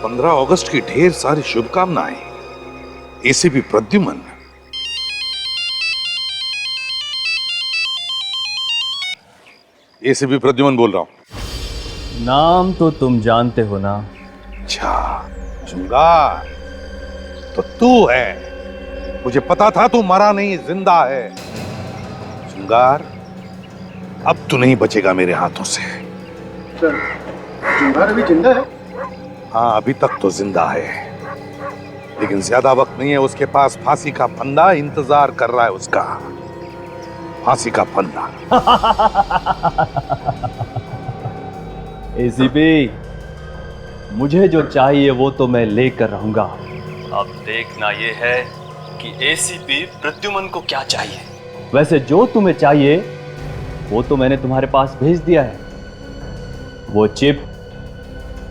15 अगस्त की ढेर सारी शुभकामनाएं। एसीपी प्रद्युमन। एसीपी प्रद्युमन बोल रहा हूं। नाम तो तुम जानते हो ना? अच्छा, चुंगार तो तू है। मुझे पता था तू मरा नहीं, जिंदा है। चुंगार, अब तू नहीं बचेगा मेरे हाथों से। सर, चुंगार अभी जिंदा है? हाँ, अभी तक तो जिंदा है, लेकिन ज्यादा वक्त नहीं है उसके पास। फांसी का फंदा इंतजार कर रहा है उसका। फांसी का फंदा। एसीपी, मुझे जो चाहिए वो तो मैं लेकर रहूंगा। अब देखना ये है कि एसीपी प्रद्युमन को क्या चाहिए। वैसे जो तुम्हें चाहिए वो तो मैंने तुम्हारे पास भेज दिया है। वो चिप,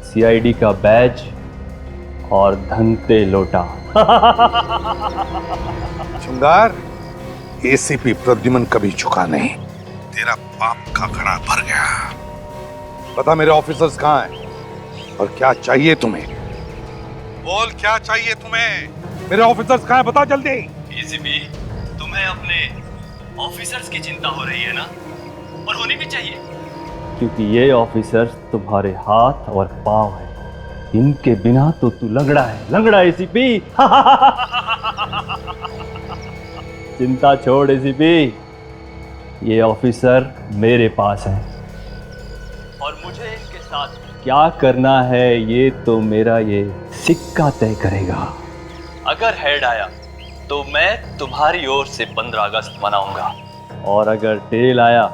सीआईडी का बैज और धनते लोटा। चुंगार, एसीपी प्रद्युमन कभी झुका नहीं। तेरा पाप का घड़ा भर गया। बता मेरे ऑफिसर्स कहां हैं और क्या चाहिए तुम्हें? बोल, क्या चाहिए तुम्हें? मेरे ऑफिसर्स कहां हैं? बता जल्दी। एसीपी, तुम्हें अपने ऑफिसर्स की चिंता हो रही है ना? और होनी भी चाहिए, क्योंकि ये ऑफिसर्स तुम्हारे हाथ और पांव हैं। इनके बिना तो तू लंगड़ा है, लंगड़ा एसीपी। चिंता छोड़ एसीपी, ये ऑफिसर मेरे पास हैं और मुझे इनके साथ क्या करना है ये तो मेरा ये सिक्का तय करेगा। अगर हेड आया तो मैं तुम्हारी ओर से 15 अगस्त मनाऊंगा, और अगर टेल आया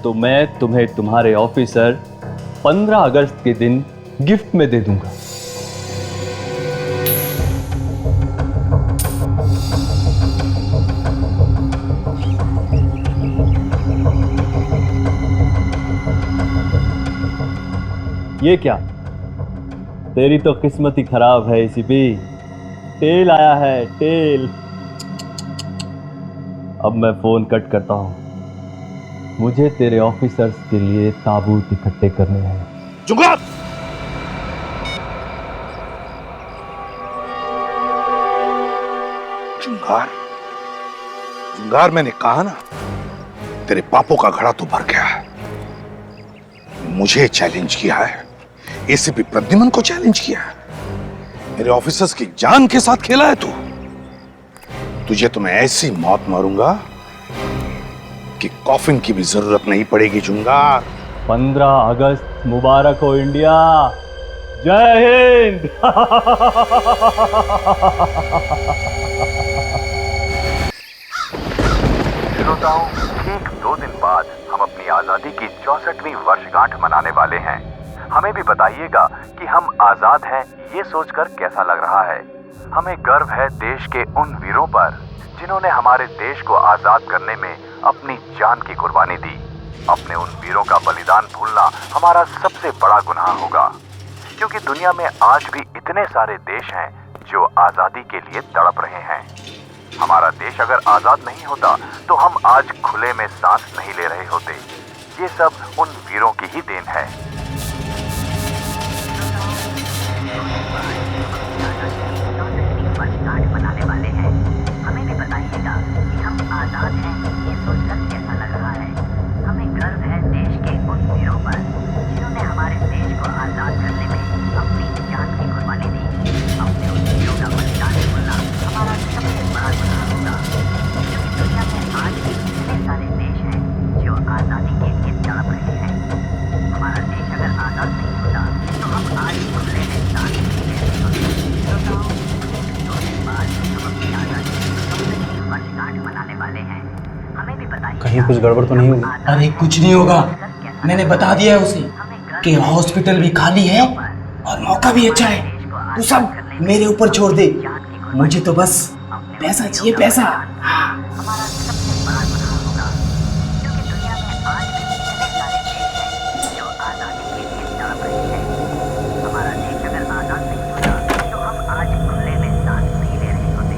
तो मैं तुम्हें तुम्हारे ऑफिसर 15 अगस्त के दिन गिफ्ट में दे दूंगा। ये क्या, तेरी तो किस्मत ही खराब है एसीपी। टेल आया है, टेल। अब मैं फोन कट करता हूं, मुझे तेरे ऑफिसर्स के लिए ताबूत इकट्ठे करने हैं। चुंगार! चुंगार, चुंगार, मैंने कहा ना, तेरे पापों का घड़ा तो भर गया है। मुझे चैलेंज किया है, एसीपी प्रद्युमन को चैलेंज किया है, मेरे ऑफिसर्स की जान के साथ खेला है तू। तुझे तो मैं ऐसी मौत मारूंगा कि कॉफिन की भी जरूरत नहीं पड़ेगी। चुंगार, 15 अगस्त मुबारक हो इंडिया। जय हिंद। श्रोताओं, ठीक 2 दिन बाद हम अपनी आजादी की 64वीं वर्षगांठ मनाने वाले हैं। हमें भी बताइएगा कि हम आजाद हैं, ये सोचकर कैसा लग रहा है। हमें गर्व है देश के उन वीरों पर जिन्होंने हमारे देश को आजाद करने में अपनी जान की कुर्बानी दी। अपने उन वीरों का बलिदान भूलना हमारा सबसे बड़ा गुनाह होगा, क्योंकि दुनिया में आज भी इतने सारे देश हैं जो आजादी के लिए तड़प रहे हैं। हमारा देश अगर आजाद नहीं होता तो हम आज खुले में सांस नहीं ले रहे होते। ये सब उन वीरों की ही देन है। मनाने वाले हैं। हमें भी बताइएगा कि हम आजाद हैं, ये सोचकर कैसा लग रहा है। हमें गर्व है देश के उन वीरों पर जिन्होंने हमारे देश को आजाद करने में अपनी जान की कुर्बानी दी। अपने उन वीरों का बलिदान भूलना हमारा सबसे बड़ा गुनाह होगा, क्योंकि दुनिया में आज भी इतने सारे देश हैं जो आजादी के लिए तड़प रहे हैं। हमारा देश अगर आजाद नहीं होता तो हम आज खुले में सांस नहीं ले रहे होते। मनाने वाले हैं। हमें भी बताइए, कहीं कुछ गड़बड़ तो नहीं होगी? अरे कुछ नहीं होगा, मैंने बता दिया है उसे कि हॉस्पिटल भी खाली है और मौका भी अच्छा है। तू सब मेरे ऊपर छोड़ दे, मुझे तो बस पैसा चाहिए, पैसा। हमारा सबसे बड़ा गुनाह होगा, क्योंकि दुनिया में आज भी इतने सारे देश हैं जो आजादी के लिए तड़प रहे हैं। हमारा देश अगर आजाद नहीं होता तो हम आज खुले में सांस नहीं ले रहे होते।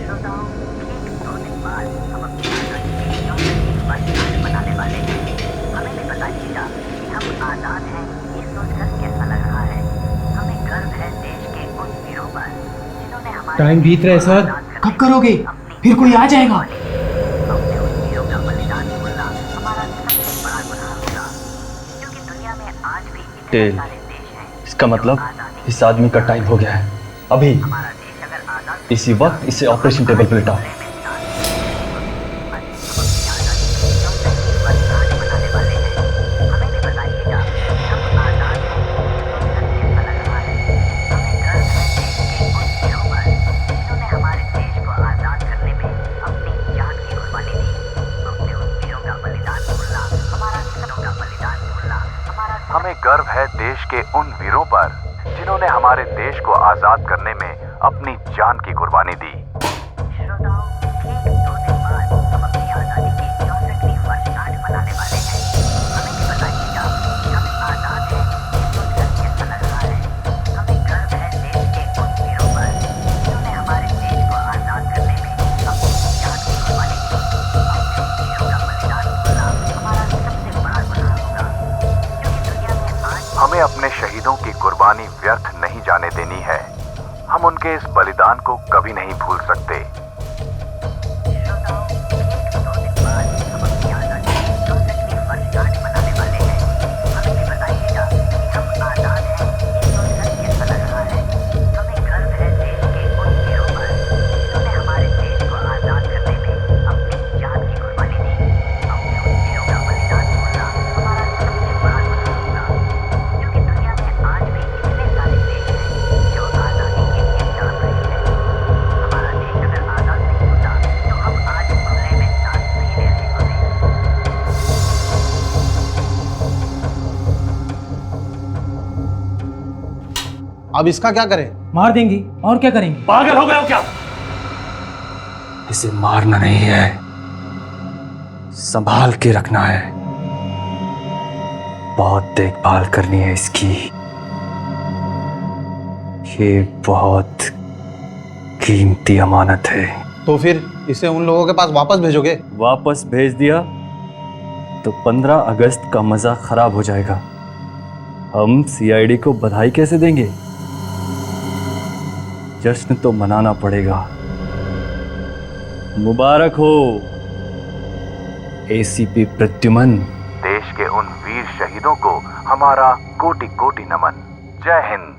श्रोताओं, ठीक 2 दिन बाद हम अपनी आजादी की 64वीं वर्षगांठ मनाने वाले हैं। हमें भी बताइएगा कि हम आजाद हैं, ये सोचकर कैसा लग रहा है। टाइम बीत रहा है सर। कब करोगे? फिर कोई आ जाएगा। अपने उन वीरों का बलिदान भूलना हमारा सबसे बड़ा गुनाह होगा, क्योंकि दुनिया में आज भी इतने टेल, सारे देश हैं। इसका मतलब इस आदमी का टाइम हो गया है। अभी हमारा देश अगर आजाद इसी वक्त इसे ऑपरेशन टेबल पर लिटाओ। हमें गर्व है देश के उन वीरों पर जिन्होंने हमारे देश को आजाद करने में अपनी जान की कुर्बानी दी। श्रोताओं, ठीक 2 दिन बाद हम अपनी आजादी की 64वीं वर्षगांठ मनाने वाले हैं। हमें भी बताइएगा कि हम आजाद हैं, ये सुनकर कैसा लग रहा है। हमें गर्व है देश के उन वीरों पर जिन्होंने हमारे देश को आजाद करने में अपनी जान की कुर्बानी दी। अपने उन वीरों का बलिदान भूलना हमारा सबसे बड़ा गुनाह होगा, क्योंकि दुनिया में आज हमें अपने शहीदों की कुर्बानी व्यर्थ नहीं जाने देनी है। हम उनके इस बलिदान को कभी नहीं भूल सकते। श्रोताओं, ठीक 2 दिन बाद हम अपनी आजादी की 64वीं वर्षगांठ मनाने वाले हैं। हमें भी बताइएगा कि हम आजाद हैं, ये सुनकर कैसा लग रहा है। हमें गर्व है देश के उन वीरों पर जिन्होंने हमारे देश को आजाद करने में अपनी जान की कुर्बानी दी। अपने उन वीरों का बलिदान भूलना हमारा सबसे बड़ा गुनाह होगा, क्योंकि दुनिया में आज भी इतने सारे देश हैं जो आजादी के लिए तड़प रहे हैं। हमारा देश अगर आजाद नहीं होता तो हम आज खुले में सांस नहीं ले रहे होते। अब इसका क्या करें? मार देंगे और क्या करेंगे? पागल हो गए हो क्या? इसे मारना नहीं है, संभाल के रखना है। बहुत देखभाल करनी है इसकी। ये बहुत कीमती अमानत है। तो फिर इसे उन लोगों के पास वापस भेजोगे? वापस भेज दिया तो 15 अगस्त का मजा खराब हो जाएगा। हम सीआईडी को बधाई कैसे देंगे? जश्न तो मनाना पड़ेगा। मुबारक हो एसीपी प्रद्युमन। देश के उन वीर शहीदों को हमारा कोटि कोटि नमन। जय हिंद।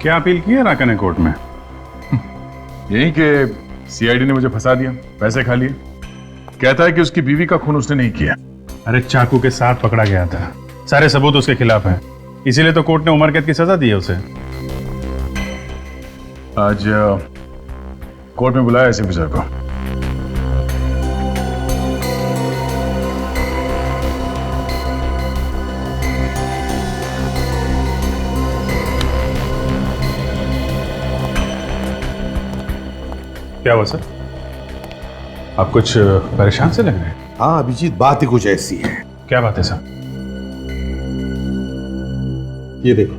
क्या अपील की है राका ने कोर्ट में? यही कि सीआईडी ने मुझे फंसा दिया, पैसे खा लिए। कहता है कि उसकी बीवी का खून उसने नहीं किया। अरे चाकू के साथ पकड़ा गया था, सारे सबूत उसके खिलाफ हैं, इसीलिए तो कोर्ट ने उम्र कैद की सजा दी है उसे। आज कोर्ट में बुलाया एसीपी सर को। क्या हुआ सर? आप कुछ परेशान से लग रहे हैं। हाँ अभिजीत, बात ही कुछ ऐसी है। क्या बात है सर? ये देखो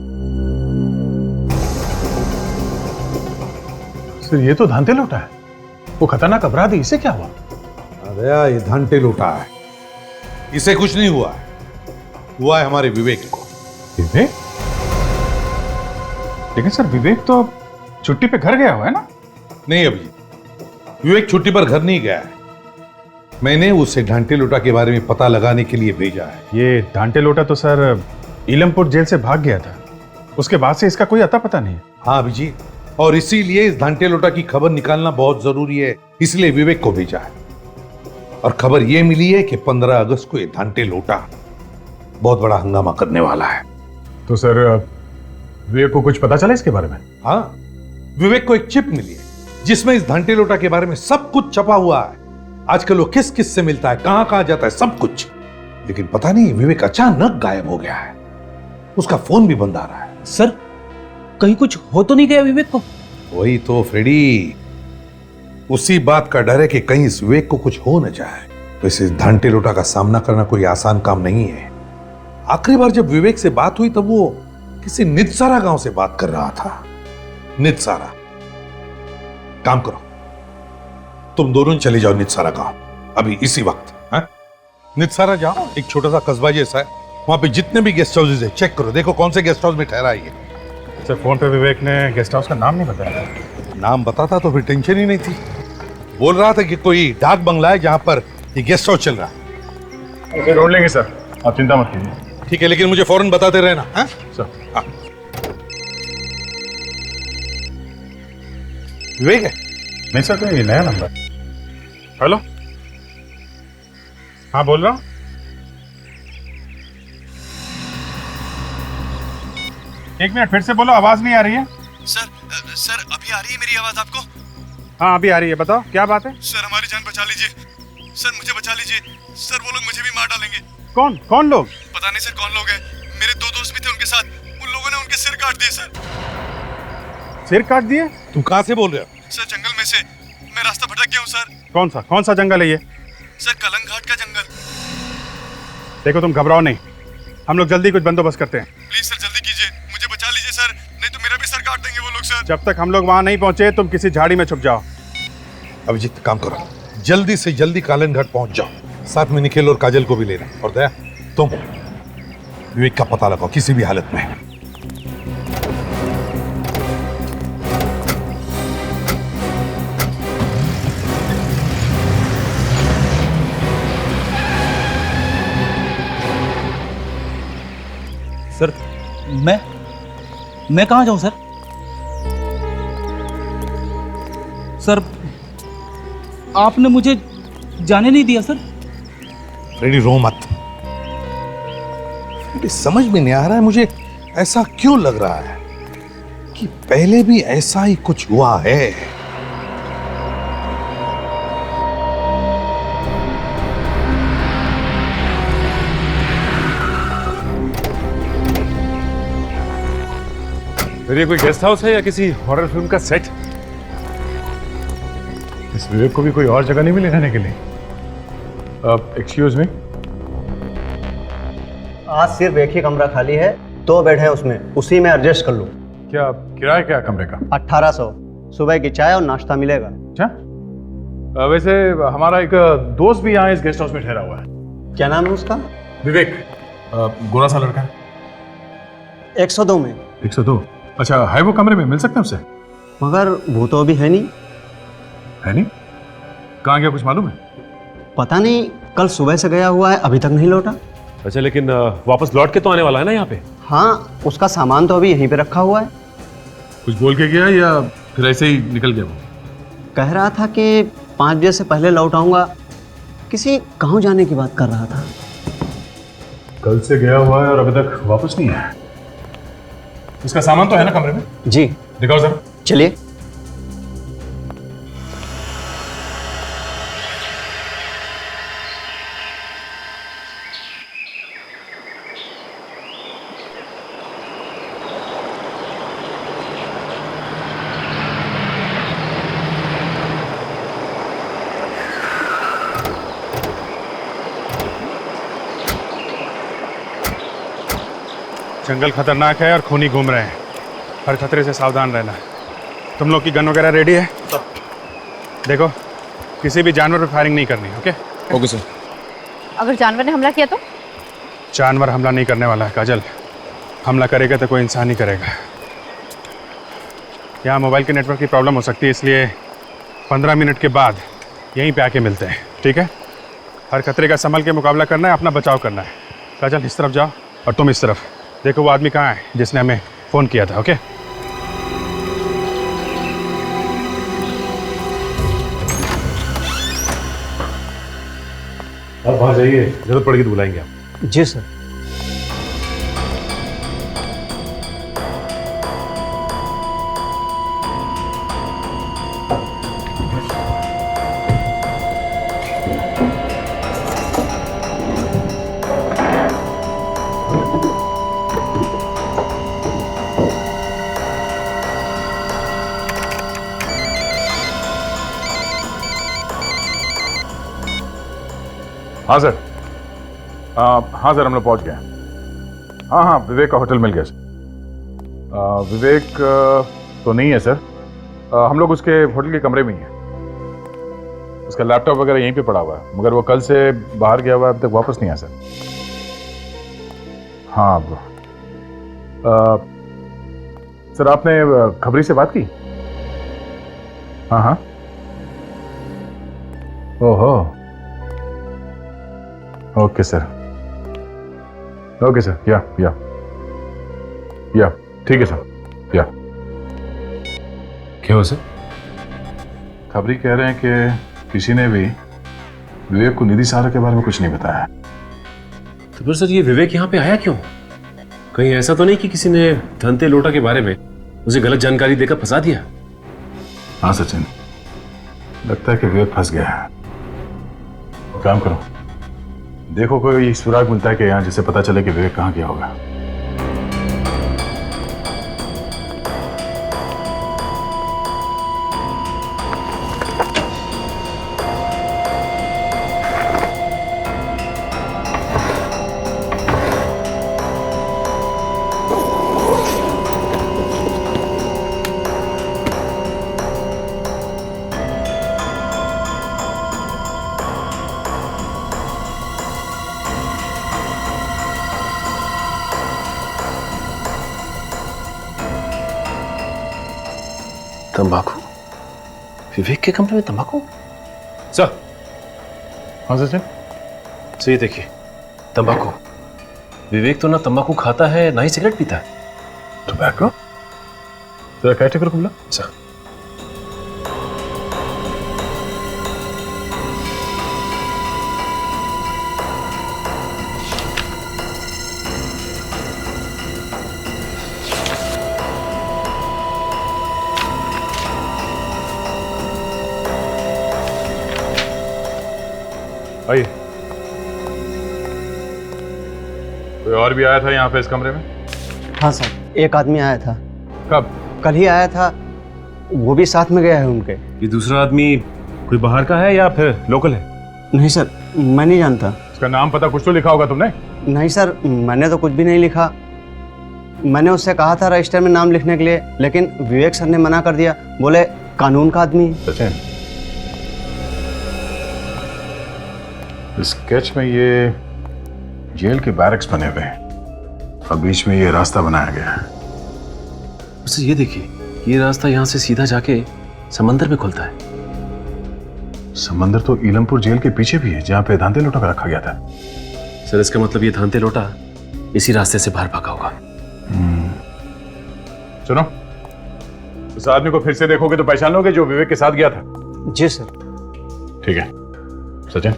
सर, ये तो धांधे लौटा है। वो खतरनाक अपराधी, इसे क्या हुआ? अरे ये धंटे लुटा है, इसे कुछ नहीं हुआ है। हुआ है हमारे विवेक को। विवेक? लेकिन सर विवेक तो छुट्टी पे घर गया हुआ है ना? नहीं अभिजीत, विवेक छुट्टी पर घर नहीं गया है। मैंने उसे ढांटे लोटा के बारे में पता लगाने के लिए भेजा है। ये ढांटे लोटा तो सर इलमपुर जेल से भाग गया था, उसके बाद से इसका कोई अता पता नहीं है। हाँ अभिजीत, और इसीलिए इस ढांटे लोटा की खबर निकालना बहुत जरूरी है, इसलिए विवेक को भेजा है। और खबर यह मिली है कि 15 अगस्त को ये ढांटे लोटा बहुत बड़ा हंगामा करने वाला है। तो सर विवेक को कुछ पता चला इसके बारे में? हाँ, विवेक को एक चिप मिली है जिसमें इस घंटे लोटा के बारे में सब कुछ छपा हुआ है। आजकल वो किस किस से मिलता है, कहां कहां जाता है, सब कुछ। लेकिन पता नहीं विवेक अचानक गायब हो गया है, उसका फोन भी बंद आ रहा है। सर कहीं कुछ हो तो नहीं गया विवेक को? वही तो फ्रेडी, उसी बात का डर है कि कहीं इस विवेक को कुछ हो न जाए। वैसे इस घंटे लोटा का सामना करना कोई आसान काम नहीं है। आखिरी बार जब विवेक से बात हुई तब वो किसी नितसारा गांव से बात कर रहा था। नितसारा, काम करो, तुम दोनों चले जाओ नितसारा गांव अभी इसी वक्त। है? नितसारा जाओ, एक छोटा सा कस्बा जैसा है, वहां पे जितने भी गेस्ट हाउसेज है चेक करो, देखो कौन से गेस्ट हाउस में ठहरा है ये। सर फोन पे विवेक ने गेस्ट हाउस का नाम नहीं बताया। नाम बताता तो फिर टेंशन ही नहीं थी। बोल रहा था कि कोई डाक बंगला है जहां पर ये गेस्ट हाउस चल रहा है। ढूंढ लेंगे सर, आप चिंता मत कीजिए। ठीक है, लेकिन मुझे फौरन बताते रहना। हाँ सर। हाँ। विवेक है? नहीं सर, कोई नया नंबर। हेलो, हाँ बोल रहा हूँ। एक मिनट फिर से बोलो, आवाज नहीं आ रही है। सर अभी आ रही है मेरी आवाज आपको? हाँ अभी आ रही है, बताओ क्या बात है। सर हमारी जान बचा लीजिए, सर मुझे बचा लीजिए, सर वो लोग मुझे भी मार डालेंगे। कौन लोग? पता नहीं सर कौन लोग हैं, मेरे 2 दोस्त भी थे उनके साथ, उन लोगों ने उनके सिर काट दिए सर। सिर काट दिए? तुम कहां से बोल रहे हो? सर जंगल में से, मैं रास्ता भटक गया हूँ सर। कौन सा जंगल है ये? सर कलंग घाट का जंगल। देखो तुम घबराओ नहीं, हम लोग जल्दी कुछ बंदोबस्त करते हैं। प्लीज सर जल्दी कीजिए, मुझे बचा लीजिए सर, नहीं तो मेरा भी सर काट देंगे वो लोग सर। जब तक हम लोग वहां नहीं पहुंचे तुम किसी झाड़ी में छुप जाओ। अभिजीत काम करो, जल्दी से जल्दी कालन घाट पहुंच जाओ, साथ में निखिल और काजल को भी लेना। और दया, तुम विवेक का पता लगाओ किसी भी हालत में। सर मैं कहाँ जाऊँ सर? सर आपने मुझे जाने नहीं दिया सर। रेडी, रो मत। मुझे समझ में नहीं आ रहा है, मुझे ऐसा क्यों लग रहा है कि पहले भी ऐसा ही कुछ हुआ है। फिर ये कोई गेस्ट हाउस है या किसी हॉरर फिल्म का सेट? इस विवेक को भी कोई और जगह नहीं मिली रहने के लिए? एक्सक्यूज मी, आज सिर्फ एक ही कमरा खाली है, 2 बेड है उसमें, उसी में एडजस्ट कर लो। क्या किराया क्या कमरे का? 1800, सुबह की चाय और नाश्ता मिलेगा। अच्छा, वैसे हमारा एक दोस्त भी यहाँ इस गेस्ट हाउस में ठहरा हुआ है। क्या नाम है उसका? विवेक, गोरा सा लड़का। 102 में। 102? अच्छा, है वो कमरे में? मिल सकते हैं उससे? मगर वो तो अभी है नहीं। है नहीं? कहाँ गया कुछ मालूम है? पता नहीं, कल सुबह से गया हुआ है, अभी तक नहीं लौटा। अच्छा, लेकिन वापस लौट के तो आने वाला है ना यहाँ पे? हाँ, उसका सामान तो अभी यहीं पे रखा हुआ है। कुछ बोल के गया या फिर ऐसे ही निकल गया वो? कह रहा था कि 5 बजे से पहले लौट आऊंगा, किसी गांव जाने की बात कर रहा था। कल से गया हुआ है और अभी तक वापस नहीं आया। उसका सामान तो है ना कमरे में? जी। दिखाओ जरा। चलिए। जंगल खतरनाक है और खूनी घूम रहे हैं, हर खतरे से सावधान रहना। तुम लोग की गन वगैरह रेडी है? देखो, किसी भी जानवर पर फायरिंग नहीं करनी। ओके? Okay sir. अगर जानवर ने हमला किया तो? जानवर हमला नहीं करने वाला है काजल, हमला करेगा तो कोई इंसान ही करेगा। यहाँ मोबाइल के नेटवर्क की प्रॉब्लम हो सकती है, इसलिए 15 मिनट के बाद यहीं पे आके मिलते हैं, ठीक है? हर खतरे का संभल के मुकाबला करना है, अपना बचाव करना है। काजल इस तरफ जाओ और तुम इस तरफ। देखो वो आदमी कहाँ है जिसने हमें फ़ोन किया था। ओके? आप बाहर जाइए, जरूरत पड़ेगी तो बुलाएंगे आप। जी सर। हाँ सर। हाँ सर, हम लोग पहुँच गए। हाँ हाँ, विवेक का होटल मिल गया सर। विवेक तो नहीं है सर, हम लोग उसके होटल के कमरे में ही हैं। उसका लैपटॉप वगैरह यहीं पे पड़ा हुआ है, मगर वो कल से बाहर गया हुआ है, अब तक वापस नहीं आया सर। हाँ ब्रो। सर आपने खबरी से बात की? हाँ हाँ। ओहो, ओके सर, ओके सर, या ठीक है सर, या। क्या हो सर? खबरी कह रहे हैं कि किसी ने भी विवेक को निधि सहारा के बारे में कुछ नहीं बताया। तो फिर सर ये विवेक यहाँ पे आया क्यों? कहीं ऐसा तो नहीं कि किसी ने धनते लोटा के बारे में उसे गलत जानकारी देकर फंसा दिया? हाँ सचिन, लगता है कि विवेक फंस गया है। काम करो, देखो कोई सुराग मिलता है कि यहाँ, जिससे पता चले कि विवेक कहाँ गया होगा। तंबाकू? विवेक के कमरे में तंबाकू? सर। हाँ सचिन? सर ये देखिए, तंबाकू। विवेक तो ना तंबाकू खाता है ना ही सिगरेट पीता है। टोबैको? तेरा क्या टेकर को बोला? सर आइए। कोई और भी आया था यहाँ पे इस कमरे में? हाँ सर, एक आदमी आया था। कब? कल ही आया था, वो भी साथ में गया है उनके। ये दूसरा आदमी कोई बाहर का है या फिर लोकल है? नहीं सर, मैं नहीं जानता। उसका नाम पता कुछ तो लिखा होगा तुमने? नहीं सर, मैंने तो कुछ भी नहीं लिखा। मैंने उससे कहा था रजिस्टर में नाम लिखने के लिए, लेकिन विवेक सर ने मना कर दिया, बोले कानून का आदमी है। सचिन, स्केच में ये जेल के बैरक्स बने हुए हैं और बीच में ये रास्ता बनाया गया है। उसे ये देखिए, ये रास्ता यहाँ से सीधा जाके समंदर में खुलता है। समंदर तो इलमपुर जेल के पीछे भी है, जहाँ पे धांते लोटा का रखा गया था। सर इसका मतलब ये धांते लोटा इसी रास्ते से बाहर भागा होगा। सुनो, उस आदमी को फिर से देखोगे तो पहचान लोगे जो विवेक के साथ गया था? जी सर। ठीक है सचिन,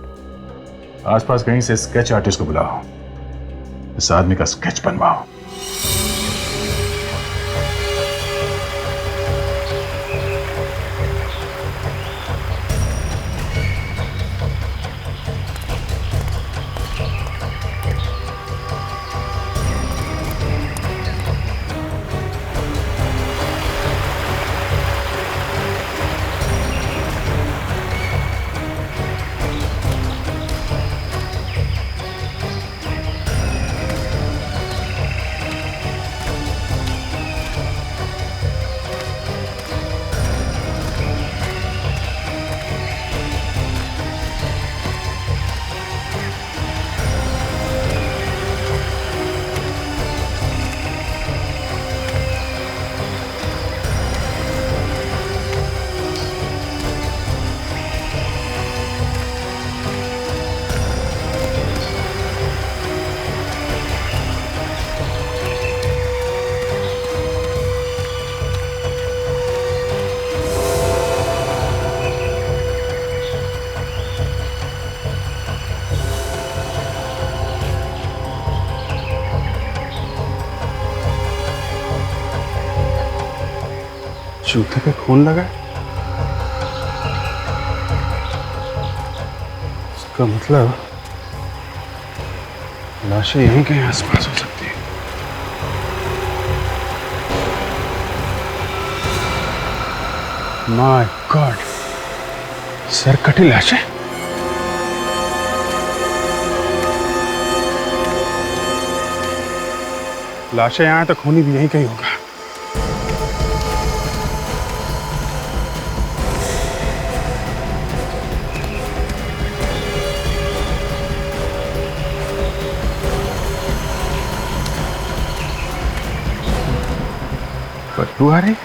आसपास कहीं से स्केच आर्टिस्ट को बुलाओ, इस आदमी का स्केच बनवाओ। जूते पे खून लगा है? इसका मतलब लाशें यहीं कहीं आसपास हो सकती है। माय गॉड, सर कटी लाशें। लाशें यहाँ तो खूनी भी यहीं कहीं होगा। बदबू आ रही।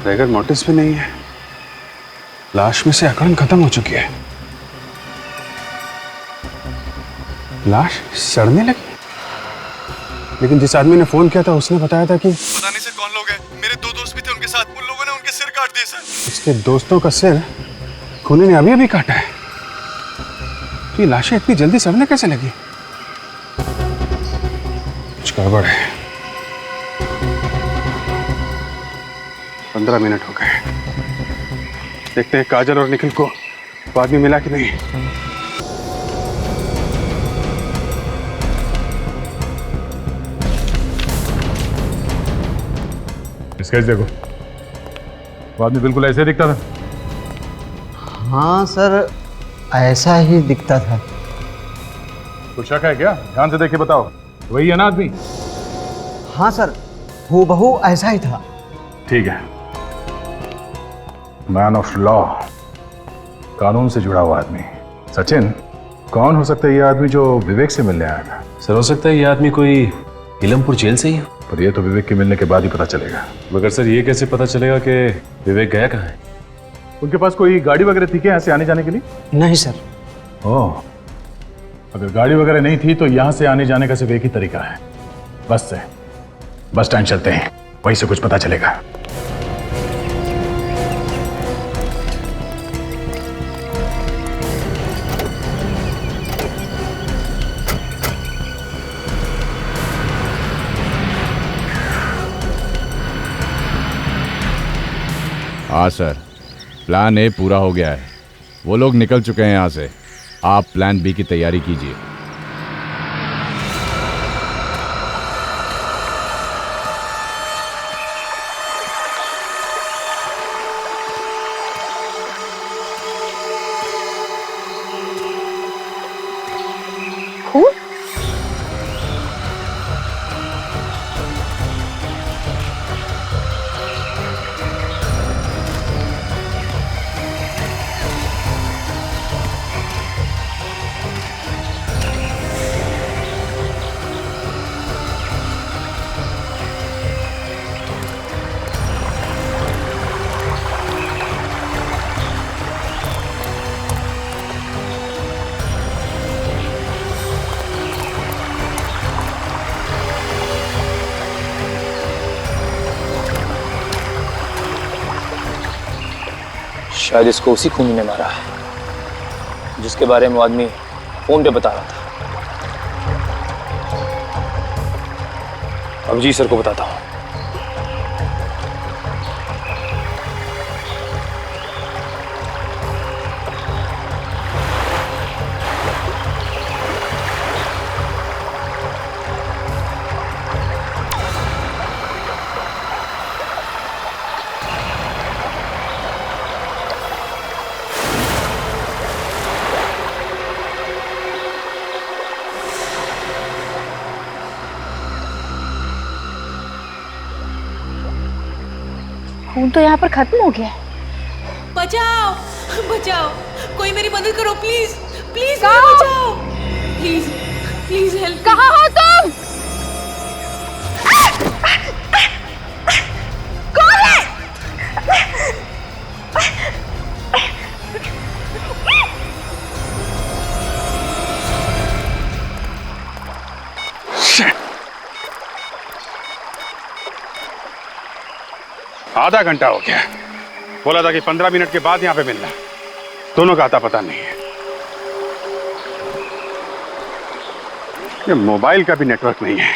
रेगर नोटिस भी नहीं है। लाश में से अकड़न खत्म हो चुकी है। लाश सड़ने लगी। लेकिन जिस आदमी ने फोन किया था उसने बताया था कि पता नहीं सर कौन लोग हैं। मेरे 2 दोस्त भी थे उनके साथ। उन लोगों ने उनके सिर काट दिए सर। उसके दोस्तों का सिर खूनी ने अभी अभी काटा है। तो ये लाशें इतनी जल्दी सड़ने कैसे लगी? कुछ गड़बड़ है। 15 मिनट हो गए। देखते हैं काजल और निखिल को वो आदमी मिला कि नहीं। स्केच देखो, वो आदमी बिल्कुल ऐसे दिखता था। हाँ सर, ऐसा ही दिखता था। कुछ शक है क्या? ध्यान से देख के बताओ, वही है ना आदमी? हाँ सर, हूबहू ऐसा ही था। ठीक है। मैन ऑफ लॉ, कानून से जुड़ा हुआ आदमी। सचिन, कौन हो सकता है ये आदमी जो विवेक से मिलने आया था? सर हो सकता है ये आदमी कोई इलमपुर जेल से ही हो। पर ये तो विवेक के मिलने के बाद ही पता चलेगा। मगर सर ये कैसे पता चलेगा कि विवेक गया कहाँ है? उनके पास कोई गाड़ी वगैरह थी क्या यहाँ से आने जाने के लिए? नहीं सर। ओह, अगर गाड़ी वगैरह नहीं थी तो यहाँ से आने जाने का सिर्फ एक ही तरीका है, बस से। बस स्टैंड चलते हैं, वहीं से कुछ पता चलेगा। हाँ सर, प्लान ए पूरा हो गया है। वो लोग निकल चुके हैं यहाँ से। आप प्लान बी की तैयारी कीजिए। शायद इसको उसी खूनी ने मारा है जिसके बारे में वो आदमी फोन पे बता रहा था। अब जी सर को बताता हूँ। खून तो यहाँ पर खत्म हो गया है। बचाओ बचाओ, कोई मेरी मदद करो प्लीज प्लीज, बचाओ प्लीज प्लीज हेल्प। कहाँ हो तुम? कौन है? आधा घंटा हो गया। बोला था कि 15 मिनट के बाद यहाँ पे मिलना। दोनों का आता पता नहीं है। ये मोबाइल का भी नेटवर्क नहीं है।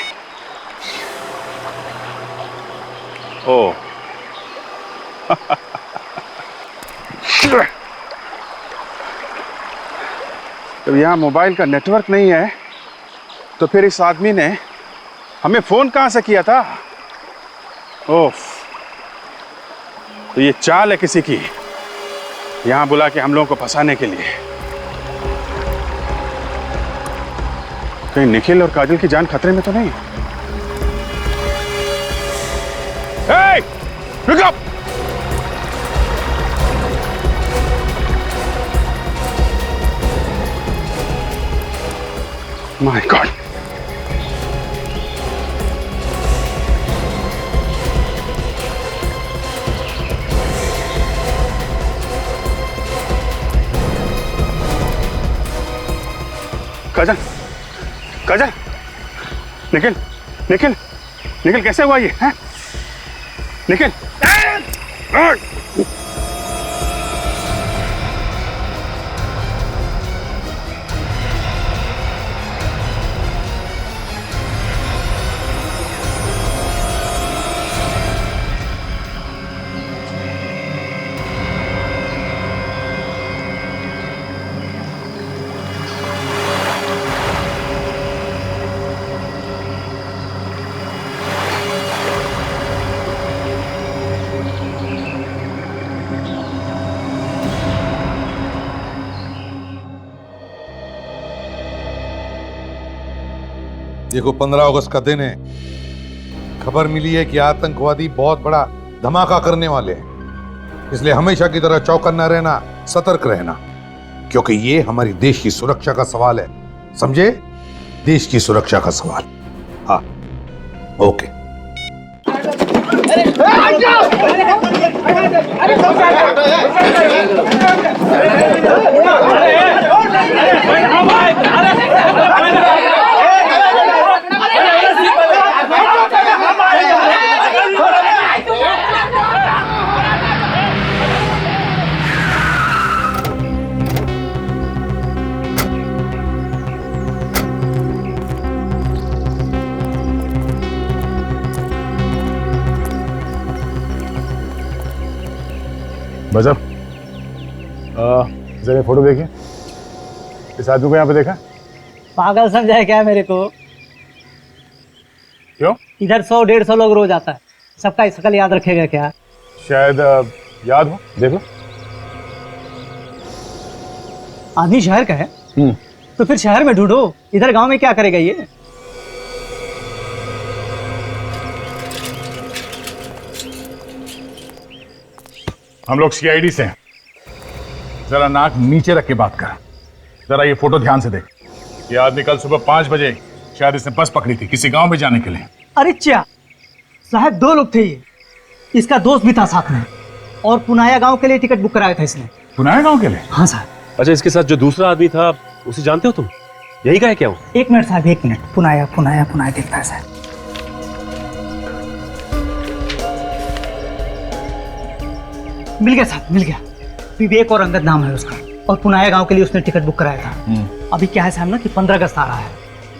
ओ तो यहाँ मोबाइल का नेटवर्क नहीं है तो फिर इस आदमी ने हमें फोन कहाँ से किया था? ओफ, तो ये चाल है किसी की, यहां बुला के हम लोगों को फंसाने के लिए। कहीं निखिल और काजल की जान खतरे में तो नहीं? Hey! Pick up! My god. Kajal, Kajal, Nikhil, Nikhil, Nikhil कैसे हुआ ये? हैं? निखिल, देखो 15 अगस्त का दिन है। खबर मिली है कि आतंकवादी बहुत बड़ा धमाका करने वाले हैं, इसलिए हमेशा की तरह चौकन्ना रहना, सतर्क रहना, क्योंकि ये हमारी देश की सुरक्षा का सवाल है। समझे? देश की सुरक्षा का सवाल। हाँ, ओके। बजब, जरा फोटो देखिए। इस आदमी को यहाँ पे देखा? पागल समझा है क्या मेरे को? क्यों? इधर 100-150 लोग रोज आता है, सबका शकल याद रखेगा क्या? शायद याद हो, देख लो। आदमी शहर का है तो फिर शहर में ढूंढो, इधर गांव में क्या करेगा ये? हम लोग सीआईडी से हैं। जरा नाक नीचे रख के बात कर। जरा ये फोटो ध्यान से देख। ये आदमी कल सुबह 5 बजे शायद इसने बस पकड़ी थी किसी गांव में जाने के लिए। अरे क्या साहब, 2 लोग थे ये, इसका दोस्त भी था साथ में, और पुनाया गांव के लिए टिकट बुक कराया था इसने। पुनाया गांव के लिए? हाँ साहब। अच्छा, इसके साथ जो दूसरा आदमी था उसे जानते हो तुम? यही का है क्या वो? 1 मिनट साहब, 1 मिनट। पुनाया पुनाया पुनाया दिखता है साहब। मिल गया साहब, मिल गया। विवेक और अंगद नाम है उसका, और पुनाया गांव के लिए उसने टिकट बुक कराया था। अभी क्या है साहब ना कि 15 अगस्त आ रहा है,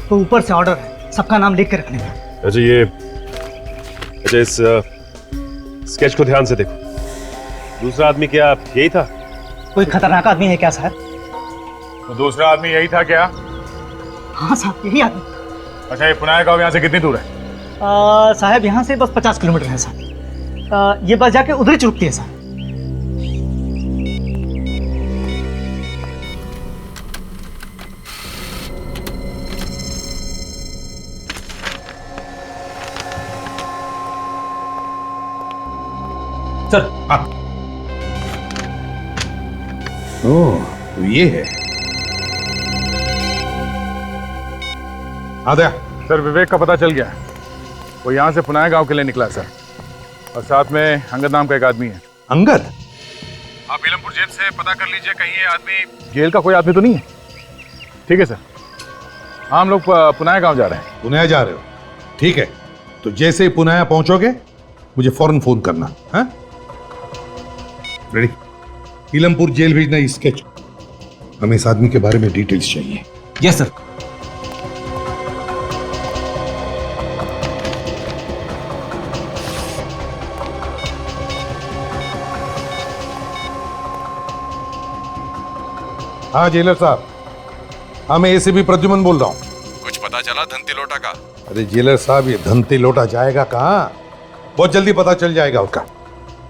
तो ऊपर से ऑर्डर है सबका नाम लिख के रखने का। अच्छा इस स्केच को ध्यान से देखो। दूसरा आदमी क्या यही था? कोई खतरनाक आदमी है क्या साहब? तो दूसरा आदमी यही था क्या? हाँ साहब, यही आदमी। अच्छा, ये पुनाया गांव यहाँ से कितनी दूर है? साहब यहाँ से बस 50 किलोमीटर है साहब। ये बस जाके उधर ही चुकती है साहब। सर। हाँ। ओह, तो ये है। हाँ दया। सर, विवेक का पता चल गया। वो यहाँ से पुनाया गांव के लिए निकला सर, और साथ में अंगद नाम का एक आदमी है। अंगद? आप इलमपुर जेल से पता कर लीजिए, कहीं ये आदमी जेल का कोई आदमी तो नहीं है। ठीक है सर। हाँ, हम लोग पुनाया गांव जा रहे हैं। पुनाया जा रहे हो? ठीक है, तो जैसे ही पुनाया पहुंचोगे मुझे फौरन फोन करना। हाँ, रेडी? इलमपुर जेल भेजना ही स्केच। हमें इस आदमी के बारे में डिटेल्स चाहिए। Yes sir. हाँ जेलर साहब, हाँ मैं एसीपी प्रद्युमन बोल रहा हूँ। कुछ पता चला धनती लोटा का? अरे जेलर साहब, ये धनती लोटा जाएगा कहाँ? बहुत जल्दी पता चल जाएगा उसका।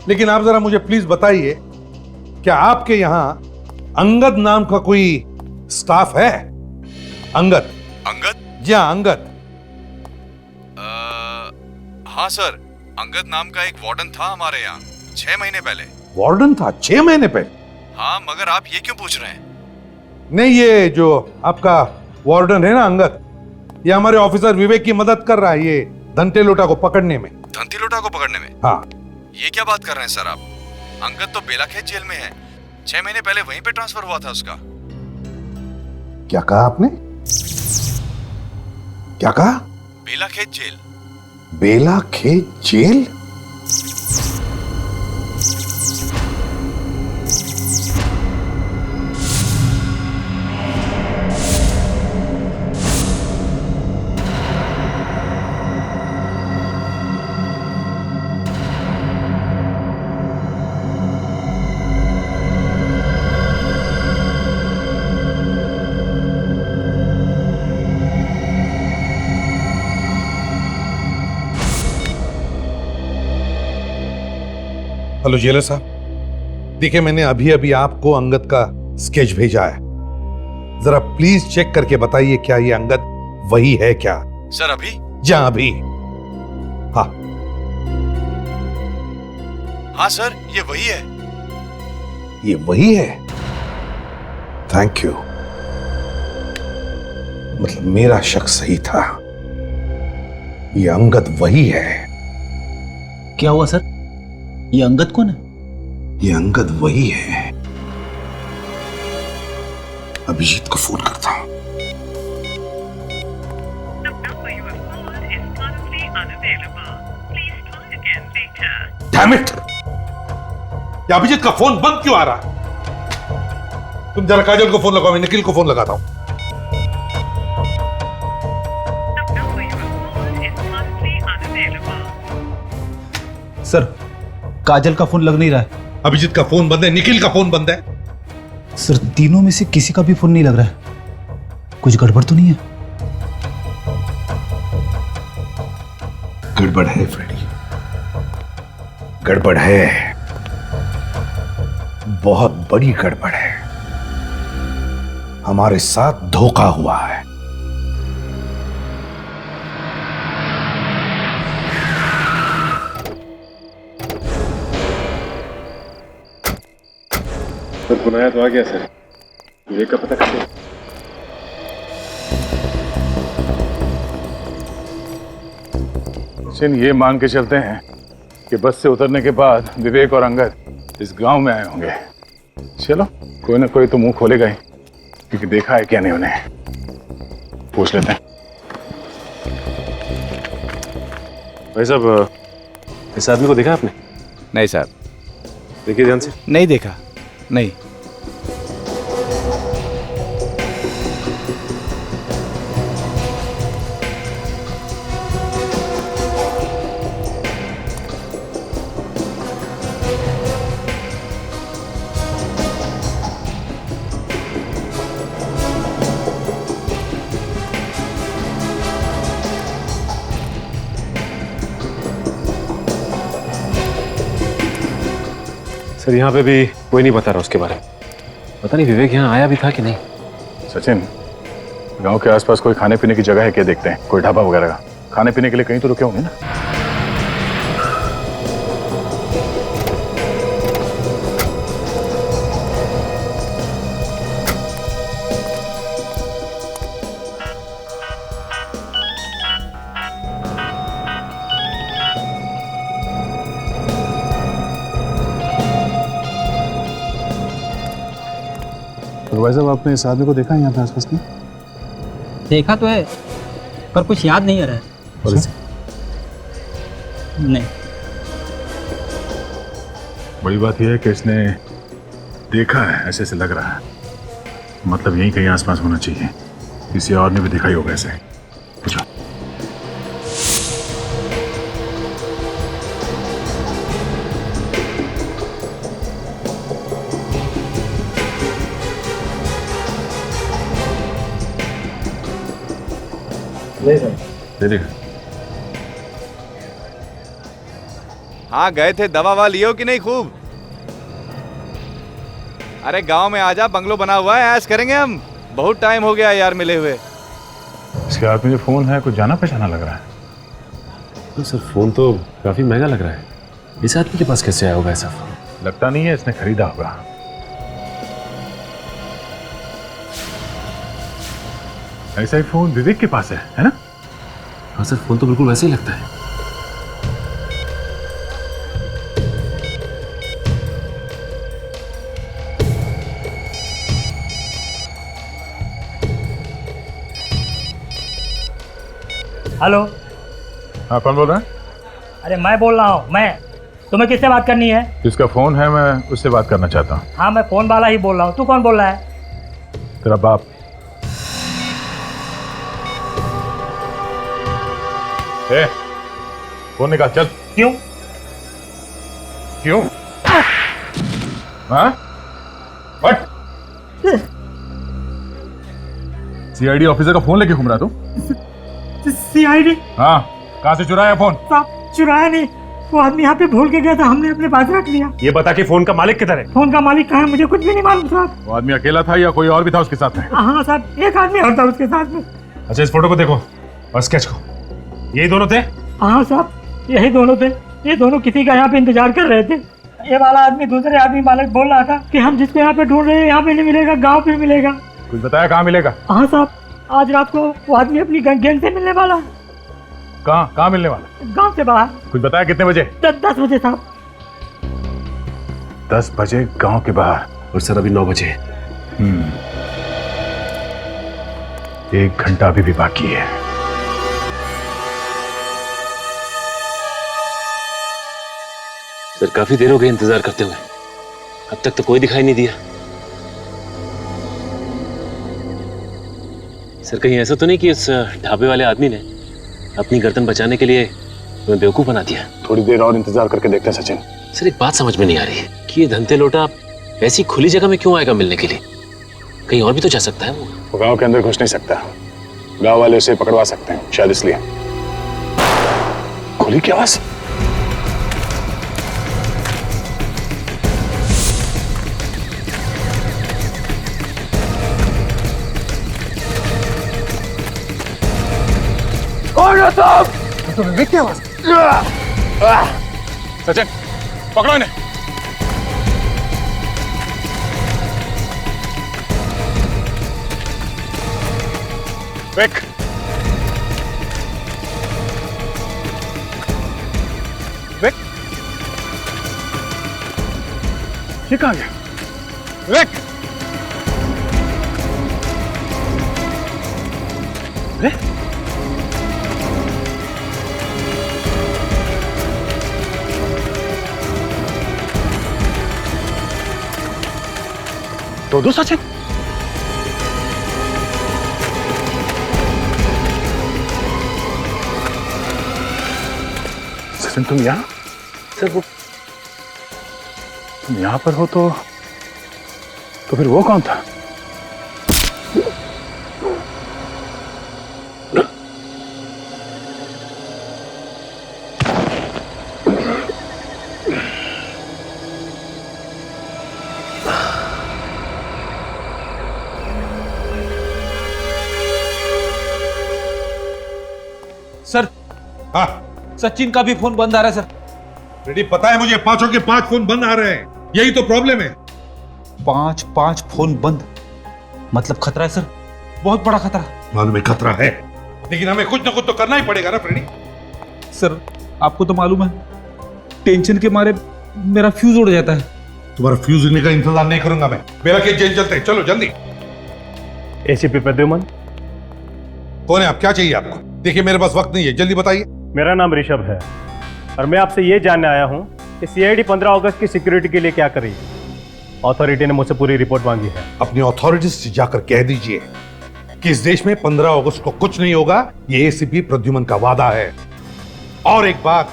लेकिन आप जरा मुझे प्लीज बताइए, क्या आपके यहाँ अंगद नाम का कोई स्टाफ है? अंगद? अंगद? जी हाँ, अंगद। हाँ सर, अंगद नाम का एक वार्डन था हमारे यहाँ 6 महीने पहले। वार्डन था 6 महीने पहले? हाँ, मगर आप ये क्यों पूछ रहे हैं? नहीं, ये जो आपका वार्डन है ना अंगद, ये हमारे ऑफिसर विवेक की मदद कर रहा है ये धंते लोटा को पकड़ने में। धंती लोटा को पकड़ने में? हाँ। ये क्या बात कर रहे हैं सर आप? अंगद तो बेलाखेत जेल में है, 6 महीने पहले वहीं पे ट्रांसफर हुआ था उसका। क्या कहा आपने? क्या कहा? बेलाखेत जेल। बेलाखेत जेल? हेलो जेलर साहब, देखिए मैंने अभी अभी आपको अंगद का स्केच भेजा है, जरा प्लीज चेक करके बताइए क्या ये अंगद वही है क्या? सर अभी? जी अभी। हाँ हाँ सर, ये वही है। ये वही है? Thank you. मतलब मेरा शक सही था, ये अंगद वही है। क्या हुआ सर? ये अंगद कौन है? ये अंगद वही है। अभिजीत को फोन करता हूं। Damn it! ये अभिजीत का फोन बंद क्यों आ रहा है? तुम जरा काजल को फोन लगाओ, मैं निखिल को फोन लगाता हूं। सर काजल का फोन लग नहीं रहा है। अभिजीत का फोन बंद है, निखिल का फोन बंद है। सर तीनों में से किसी का भी फोन नहीं लग रहा है। कुछ गड़बड़ तो नहीं है? गड़बड़ है फ्रेडी, गड़बड़ है, बहुत बड़ी गड़बड़ है। हमारे साथ धोखा हुआ है। सर बुलाया तो आ गया सर, विवेक का पता कैसे? सचिन, ये मान के चलते हैं कि बस से उतरने के बाद विवेक और अंगद इस गांव में आए होंगे। चलो कोई ना कोई तो मुंह खोलेगा ही, क्योंकि देखा है क्या नहीं उन्हें। पूछ लेते हैं। भाई साहब, इस आदमी को देखा आपने? नहीं साहब। देखिए ध्यान से। नहीं देखा, नहीं। सर यहाँ पे भी कोई नहीं बता रहा उसके बारे में। पता नहीं विवेक यहाँ आया भी था कि नहीं। सचिन, गांव के आसपास कोई खाने पीने की जगह है क्या? देखते हैं, कोई ढाबा वगैरह का। खाने पीने के लिए कहीं तो रुके होंगे ना। तो भाई साहब, आपने इस आदमी को देखा है यहाँ पे आसपास में? देखा तो है, पर कुछ याद नहीं आ रहा है। और इसे? नहीं। बड़ी बात यह है कि इसने देखा है, ऐसे से लग रहा है। मतलब यहीं कहीं आसपास होना चाहिए। किसी और ने भी देखा ही होगा ऐसे। पूछो। नहीं सर। दे देगा। हाँ गए थे, दवा ववा लियो कि नहीं खूब? अरे गांव में आजा, बंगलो बना हुआ है, ऐश करेंगे हम। बहुत टाइम हो गया यार मिले हुए। इसके हाथ में जो फोन है कुछ जाना पहचाना लग रहा है। तो सर फोन तो काफी महंगा लग रहा है। इस आदमी के पास कैसे आया होगा ऐसा फोन? लगता नहीं है इसने खरीदा होगा। ऐसा ही फोन विवेक के पास है ना? हाँ सर, फोन तो बिल्कुल वैसे ही लगता है। हेलो। हाँ, कौन बोल रहा है? अरे मैं बोल रहा हूँ। मैं तुम्हें किससे बात करनी है? जिसका फोन है मैं उससे बात करना चाहता हूँ। हाँ, मैं फोन वाला ही बोल रहा हूँ। तू कौन बोल रहा है? तेरा बाप। ए, फोन निकाल चल। क्यों? क्यों? हाँ? व्हाट? सीआईडी ऑफिसर का फोन लेके घूम रहा तू? सीआईडी? हाँ, कहाँ से चुराया फोन? साहब, चुराया नहीं, वो आदमी यहाँ पे भूल के गया था, हमने अपने पास रख लिया। ये बता कि फोन का मालिक किधर है? फोन का मालिक कहाँ है मुझे कुछ भी नहीं मालूम साहब। वो आदमी अकेला था या कोई और भी था उसके साथ में? हाँ साहब, एक आदमी और था उसके साथ में। अच्छा, इस फोटो को देखो और स्केच को। यही दोनों थे? हाँ साहब, यही दोनों थे। ये दोनों किसी का यहाँ पे इंतजार कर रहे थे। ये वाला आदमी दूसरे आदमी मालिक बोल रहा था कि हम जिसको यहाँ पे ढूंढ रहे हैं यहाँ पे नहीं मिलेगा, गाँव पे मिलेगा। कुछ बताया कहाँ मिलेगा? हाँ साहब, आज रात को वो आदमी अपनी गैंग से मिलने वाला है। कहाँ मिलने वाला? गांव से बाहर। कुछ बताया कितने बजे? 10 बजे साहब। 10 बजे गांव के बाहर। और सर अभी 9 बजे। 1 घंटा अभी भी बाकी है। सर काफी देर हो गई इंतजार करते हुए, अब तक तो कोई दिखाई नहीं दिया। सर कहीं ऐसा तो नहीं कि उस ढाबे वाले आदमी ने अपनी गर्दन बचाने के लिए तुम्हें बेवकूफ बना दिया? थोड़ी देर और इंतजार करके देखते हैं सचिन। सर एक बात समझ में नहीं आ रही कि ये धंधे लोटा ऐसी खुली जगह में क्यों आएगा मिलने के लिए? कहीं और भी तो जा सकता है वो। गांव के अंदर घुस नहीं सकता, गांव वाले उसे पकड़वा सकते हैं, शायद इसलिए। खुली की आवाज। कौन है साहब? तो विवेक की आवाज। सचिन पकड़ो इन्हें। विवेक, विवेक, ये कहाँ गया? विवेक, दो सचिन। सचिन तुम यहाँ? सर वो तुम यहाँ पर हो तो फिर वो कौन था? सर, हाँ सचिन का भी फोन बंद आ रहा है सर। रेडी, पता है मुझे, 5 के 5 फोन बंद आ रहे हैं। यही तो प्रॉब्लम है। 5 फोन बंद मतलब खतरा है सर, बहुत बड़ा खतरा। मालूम है खतरा है, लेकिन हमें कुछ ना कुछ तो करना ही पड़ेगा ना फ्रेडी। सर आपको तो मालूम है, टेंशन के मारे मेरा फ्यूज उड़ जाता है। तुम्हारा फ्यूज उड़ने का इंतजार नहीं करूंगा मैं। मेरा केस जेल चलते हैं, चलो जल्दी। एसीपी प्रद्युमन। कौन है आप? क्या चाहिए आपको? देखिए मेरे पास वक्त नहीं है, जल्दी बताइए। मेरा नाम ऋषभ है और मैं आपसे ये जानने आया हूँ कि सीआईडी 15 अगस्त की सिक्योरिटी के लिए क्या कर रही है। अथॉरिटी ने मुझसे पूरी रिपोर्ट मांगी है। अपनी अथॉरिटीज से जाकर कह दीजिए कि इस देश में 15 अगस्त को कुछ नहीं होगा। ये एसीपी प्रद्युमन का वादा है। और एक बात,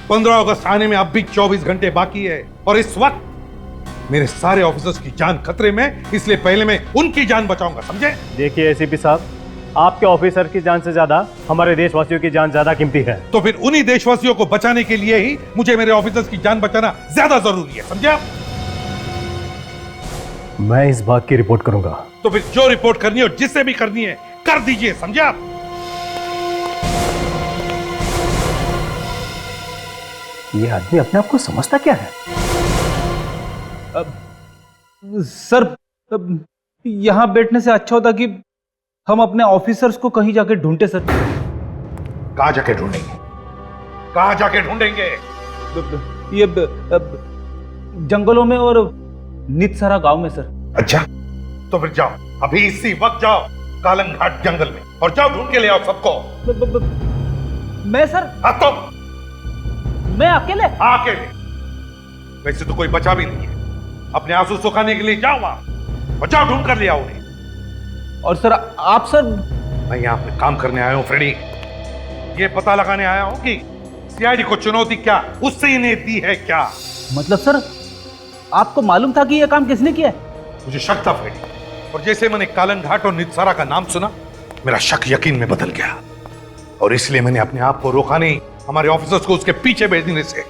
15 अगस्त आने में अब भी 24 घंटे बाकी है और इस वक्त मेरे सारे ऑफिसर्स की जान खतरे में, इसलिए पहले मैं उनकी जान बचाऊंगा, समझे? देखिए एसीपी साहब, आपके ऑफिसर की जान से ज्यादा हमारे देशवासियों की जान ज्यादा कीमती है। तो फिर उन्हीं देशवासियों को बचाने के लिए ही मुझे मेरे ऑफिसर्स की जान बचाना ज्यादा जरूरी है, समझे आप? मैं इस बात की रिपोर्ट करूंगा। तो फिर जो रिपोर्ट करनी है और जिससे भी करनी है कर दीजिए, समझे आप? ये आदमी अपने आप को समझता क्या है? सर यहाँ बैठने से अच्छा होता कि हम अपने ऑफिसर्स को कहीं जाके ढूंढते सर। कहाँ जाके ढूंढेंगे? कहाँ जाके ढूंढेंगे? ये जंगलों में और नितसरा गांव में सर। अच्छा, तो फिर जाओ, अभी इसी वक्त जाओ कालंग घाट जंगल में और जाओ ढूंढ के ले आओ सबको। मैं सर? हाँ तो मैं अकेले? अकेले? वैसे तो कोई बचा भी नहीं है। अपने आंसू सुखाने के लिए जाओ वहां और जाओ ढूंढ कर ले आओ उन्हें। और सर आप सर? मैं यहां पे काम करने आया हूं फ्रेडी। ये पता लगाने आया हूं कि सीआईडी को चुनौती क्या उससे इन्हें दी है क्या। मतलब सर आपको मालूम था कि यह काम किसने किया है? मुझे शक था फ्रेडी, और जैसे मैंने कालंग घाट और नितसारा का नाम सुना मेरा शक यकीन में बदल गया, और इसलिए मैंने अपने आप को रोका नहीं हमारे ऑफिसर्स को उसके पीछे भेजने से,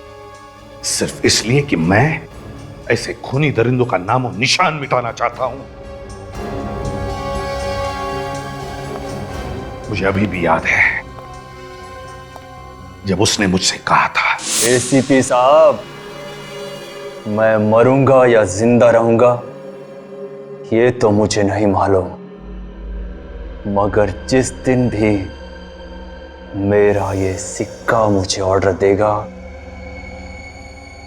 सिर्फ इसलिए कि मैं ऐसे खूनी दरिंदों का नाम और निशान मिटाना चाहता हूं। मुझे अभी भी याद है जब उसने मुझसे कहा था, एसीपी साहब, मैं मरूंगा या जिंदा रहूंगा ये तो मुझे नहीं मालूम, मगर जिस दिन भी मेरा ये सिक्का मुझे ऑर्डर देगा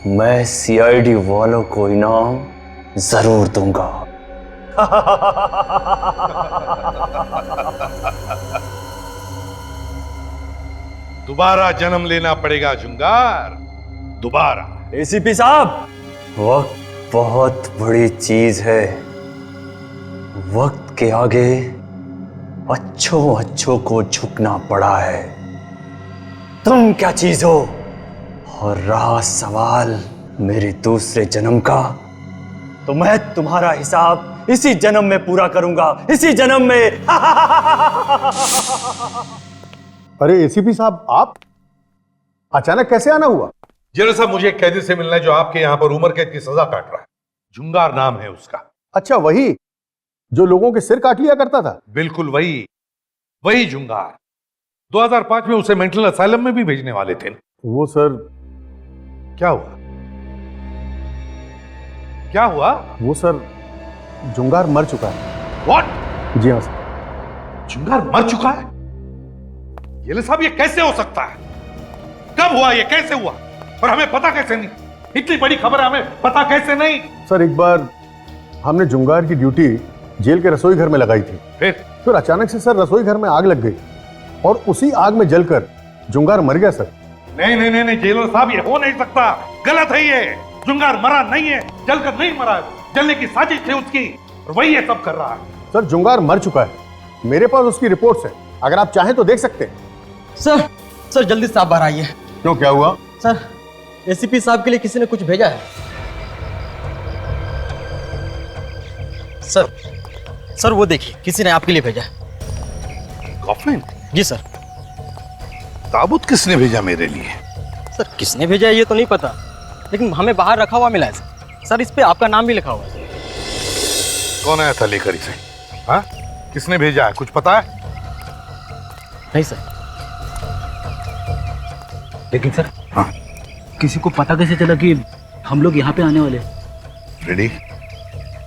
मैं सीआईडी वालों को इनाम जरूर दूंगा। दोबारा जन्म लेना पड़ेगा जुंगार, दोबारा। एसीपी साहब, वक्त बहुत बड़ी चीज है, वक्त के आगे अच्छों को झुकना पड़ा है। तुम क्या चीज हो? और रहा सवाल मेरे दूसरे जन्म का, तो मैं तुम्हारा हिसाब इसी जन्म में पूरा करूंगा, इसी जन्म में। अरे एसीपी साहब, आप अचानक कैसे आना हुआ? जेलर साहब, मुझे एक कैदी से मिलना है जो आपके यहां पर उम्र कैद की सजा काट रहा है। जुंगार नाम है उसका। अच्छा, वही जो लोगों के सिर काट लिया करता था? बिल्कुल वही जुंगार। 2005 में उसे मेंटल असाइलम में भी भेजने वाले थे। वो सर, क्या हुआ? क्या हुआ? वो सर, जुंगार मर चुका है। व्हाट? जी हाँ सर। जुंगार मर चुका है? ये साहब, ये कैसे हो सकता है? कब हुआ? ये कैसे हुआ? और हमें पता कैसे नहीं? इतनी बड़ी खबर है, हमें पता कैसे नहीं? सर, एक बार हमने जुंगार की ड्यूटी जेल के रसोई घर में लगाई थी। फिर अचानक से सर रसोई घर में आग लग गई और उसी आग में जलकर जुंगार मर गया सर। नहीं जेलर साहब, ये हो नहीं सकता, गलत है ये। जुंगार मरा नहीं है, जलकर नहीं मरा है, जलने की साजिश थी उसकी और वही ये सब कर रहा है। सर, जुंगार मर चुका है, मेरे पास उसकी रिपोर्ट्स है, अगर आप चाहें तो देख सकते हैं। सर जल्दी से आप बाहर आइए। क्यों, क्या हुआ? सर, एसीपी साहब के लिए किसी ने कुछ भेजा है। सर वो देखिए, किसी ने आपके लिए भेजा है। कॉफिन? जी सर। ताबूत किसने भेजा मेरे लिए? सर, किसने भेजा है ये तो नहीं पता, लेकिन हमें बाहर रखा हुआ मिला है सर। इस पे आपका नाम भी लिखा हुआ है। कौन आया था लेकर इसे? हाँ, किसने भेजा है, कुछ पता है? नहीं सर। लेकिन सर, हाँ, किसी को पता कैसे चला कि हम लोग यहाँ पे आने वाले? रेडी,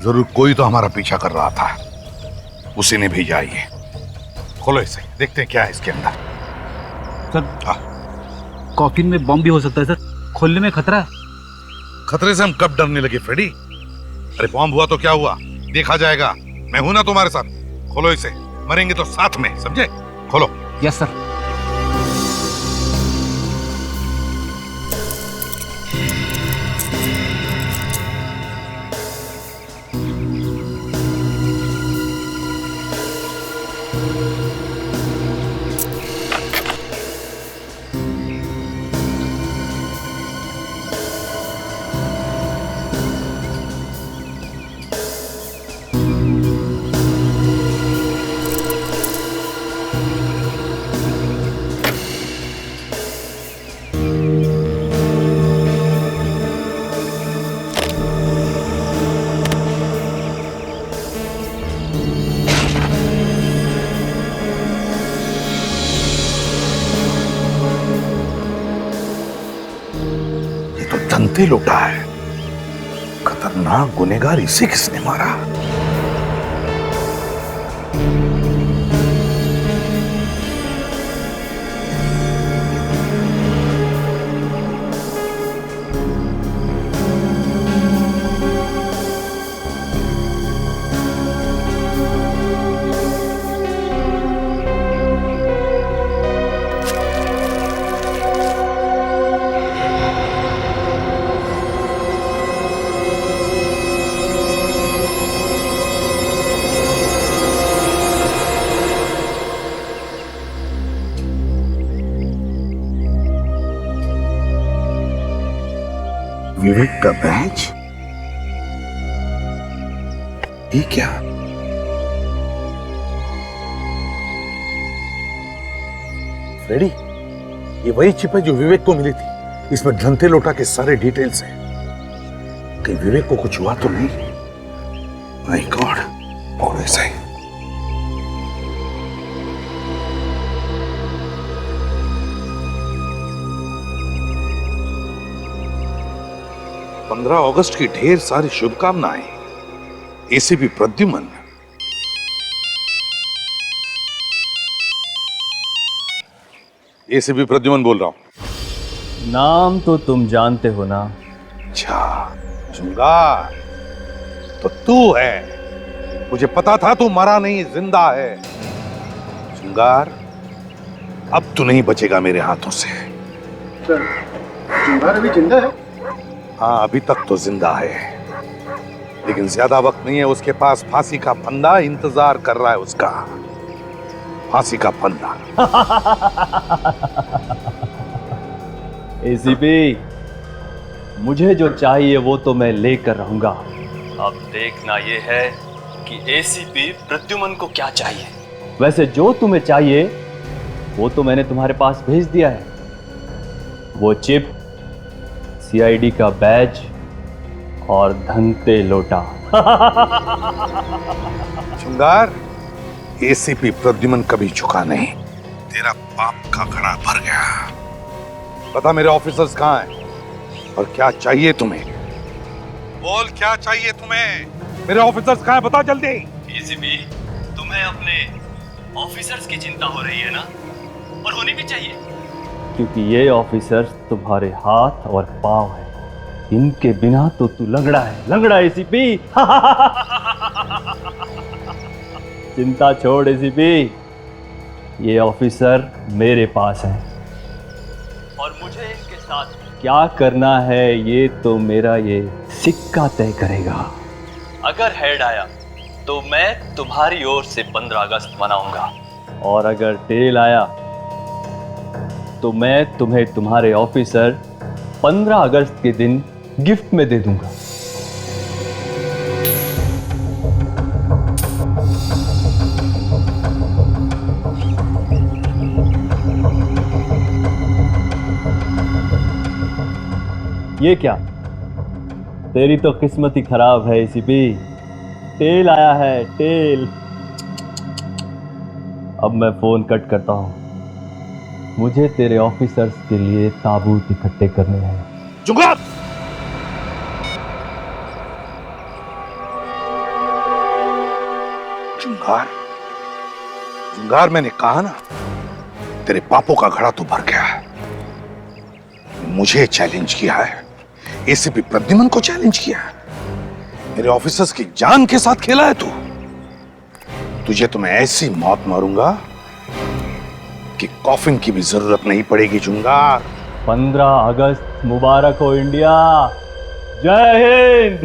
जरूर कोई तो हमारा पीछा कर रहा था, उसी ने भेजा ये। खोलो इसे, देखते हैं क्या है इसके अंदर। सर, हाँ, कॉफिन में बम भी हो सकता है सर, खोलने में खतरा है। खतरे से हम कब डरने लगे फ्रेडी? अरे बॉम्ब हुआ तो क्या हुआ, देखा जाएगा। मैं हूं ना तुम्हारे साथ। खोलो इसे, मरेंगे तो साथ में, समझे? खोलो। Yes sir. धंते लुटा है, खतरनाक गुनहगार, इसे किसने मारा? विवेक का बैच? ये क्या? फ्रेडी, ये वही चिप है जो विवेक को मिली थी। इसमें धनते लोटा के सारे डिटेल्स हैं। कहीं विवेक को कुछ हुआ तो नहीं? माय गॉड, और ऐसा ही। पंद्रह अगस्त की ढेर सारी शुभकामनाएं। एसीपी प्रद्युमन। एसीपी प्रद्युमन बोल रहा हूं। नाम तो तुम जानते हो ना? अच्छा, चुंगार तो तू है। मुझे पता था तू मरा नहीं, जिंदा है। चुंगार, अब तू नहीं बचेगा मेरे हाथों से। सर, चुंगार अभी जिंदा है? हाँ, अभी तक तो जिंदा है, लेकिन ज्यादा वक्त नहीं है उसके पास। फांसी का फंदा इंतजार कर रहा है उसका। फांसी का फंदा। एसीपी, मुझे जो चाहिए वो तो मैं लेकर रहूंगा। अब देखना ये है कि एसीपी प्रद्युमन को क्या चाहिए। वैसे जो तुम्हें चाहिए वो तो मैंने तुम्हारे पास भेज दिया है। वो चिप, सीआईडी का बैज और धनते लोटा। चुंगार, एसीपी प्रद्युमन कभी झुका नहीं। तेरा पाप का घड़ा भर गया। बता मेरे ऑफिसर्स कहाँ हैं और क्या चाहिए तुम्हें? बोल, क्या चाहिए तुम्हें? मेरे ऑफिसर्स कहाँ हैं? बता जल्दी। एसीपी, तुम्हें अपने ऑफिसर्स की चिंता हो रही है ना? और होनी भी चाहिए, क्योंकि ये ऑफिसर्स तुम्हारे हाथ और पांव हैं। इनके बिना तो तू लंगड़ा है, लंगड़ा एसीपी। चिंता छोड़ एसीपी, ये ऑफिसर मेरे पास हैं और मुझे इनके साथ क्या करना है ये तो मेरा ये सिक्का तय करेगा। अगर हेड आया तो मैं तुम्हारी ओर से 15 अगस्त मनाऊंगा, और अगर टेल आया तो मैं तुम्हें तुम्हारे ऑफिसर 15 अगस्त के दिन गिफ्ट में दे दूंगा। ये क्या? तेरी तो किस्मत ही खराब है एसीपी। टेल आया है, टेल। अब मैं फोन कट करता हूं। मुझे तेरे ऑफिसर्स के लिए ताबूत इकट्ठे करने हैं। चुंगार! चुंगार, चुंगार, मैंने कहा ना, तेरे पापों का घड़ा तो भर गया है। मुझे चैलेंज किया है, एसीपी प्रद्युमन को चैलेंज किया है, मेरे ऑफिसर्स की जान के साथ खेला है तू। तुझे तो मैं ऐसी मौत मारूंगा कि कॉफिन की भी जरूरत नहीं पड़ेगी। चुंगार, 15 अगस्त मुबारक हो इंडिया। जय हिंद।